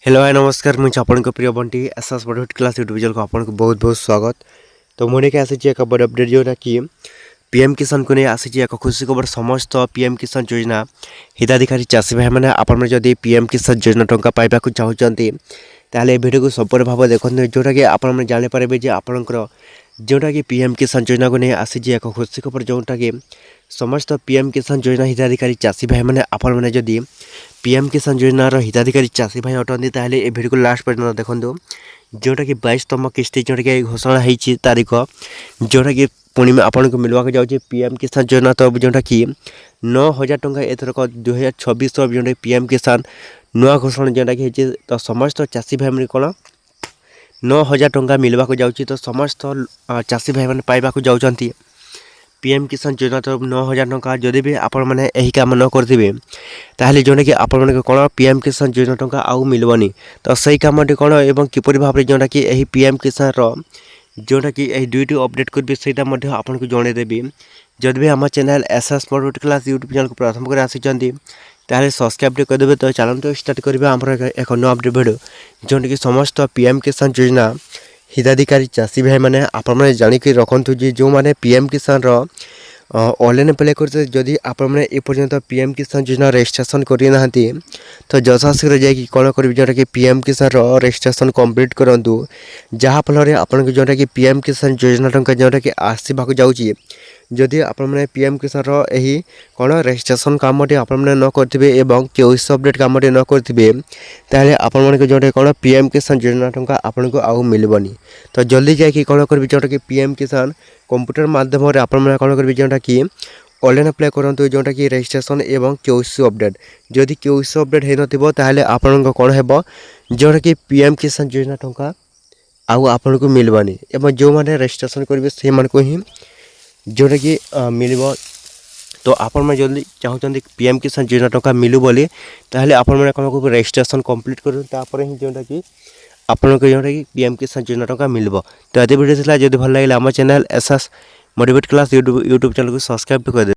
Hello hi नमस्कार मुझे आपको प्रिय Bunty SS Bollywood class YouTube channel को आपको बहुत बहुत स्वागत। तो मुझे क्या आसी एक बड़ अपडेट जोटा कि पीएम किसान को नहीं आसी एक खुशी खबर समस्त पीएम किसान योजना हिताधिकारी चाषी भाई मैंने आपण जदि पीएम किसान योजना टंका पाइबा चाहते ताले भिडियो को संपूर्ण भाव देखते जोटा कि आप जानीपारे जे आपंकर जोटा कि पीएम किसान योजना को नहीं आसी एक खुशी खबर जोटा कि समस्त पीएम किसान योजना हिताधिकारी चाषी भाई मैंने आपण मैंने जदि पीएम किसान योजनार हिताधिकारी चाषी भाई अटंती ताहले ए भिडियो को लास्ट पर्यंत देखो जोटा कि 22तम किस्ती जोटा कि घोषणा होती तारीख जोटा कि पुणी आपन को मिलवा जाऊँगी पीएम किसान योजना तरफ जोटा कि 9,000 टंका एथरक 2026 जो पीएम किसान नुआ घोषणा जोटा कि तो समस्त चाषी भाई मैंने कौन 9,000 टंका मिलवा जाऊँगी तो समस्त चाषी भाई मैंने पाइबा जाऊँगी पीएम किसान योजना तरफ 9,000 टंका जदि भी आपण मैंने यही काम न करेंगे ताहले जोटा कि आपण मैंने कौन पीएम किसान योजना टंका आउ मिलबनी तो सही कामटी कौन एवं किपर भाव में जोटा कि यही पीएम किसान जोटा कि यही दुईटी अपडेट करेंगे सहीटा आपको जनईदेवी जदि भी आम channel SS Bollywood class YouTube channel को प्रथम कर आसी ताहले सब्सक्राइब करदे तो चलते स्टार्ट करवा आम एक नुआ अपडेट भिडियो जोटा कि समस्त पीएम किसान योजना हिताधिकारी चाषी भाई मैंने आपने जाणिक रखु जो मैंने पीएम किसान ऑनलाइन अप्लाई करते जदि आपने एपर्यंत पीएम किसान योजना रजिस्ट्रेशन करना तो यथाशीघ्र जाकि कौन करेंगे जोटा कि पीएम किसान रजिस्ट्रेशन कंप्लीट करूँ जहाँफल आपन जोटा कि पीएम किसान योजना टंका जोटा कि आसवाक जाऊँगी जदि आपने पीएम किसान यही कौन रजिस्ट्रेशन कामटी आपने न करेंगे एवं केस अपडेट कामटी न करेंगे ताहले आपण जोटा कौन पीएम किसान योजना टंका आपन को आउ मिलबनी तो जल्दी जाकि कौन करेंगे जोटा कि पीएम किसान कंप्यूटर माध्यम आपने कौन करेंगे जोटा कि ऑनलाइन अप्लाई करूँ जोटा कि रजिस्ट्रेशन एवं केस अपडेट जदि केस अपडेट हो नाले आपण कौन है जोटा कि पीएम किसान योजना टंका आउ आपन को मिलबनी एवं जो मैंने रजिस्ट्रेशन करेंगे से को ही जोटा कि मिल तो आपण मैं जल्दी चाहते पीएम किसान योजना टंका मिलू बोली ताहले आपण मैंने कौन को रजिस्ट्रेशन कंप्लीट कर ही जोटा कि आपन को जोटा कि पीएम किसान योजना टंका मिलबो। तो ये वीडियो जदि भल लगे आम channel SS motivate class YouTube channel को सब्सक्राइब कर दे।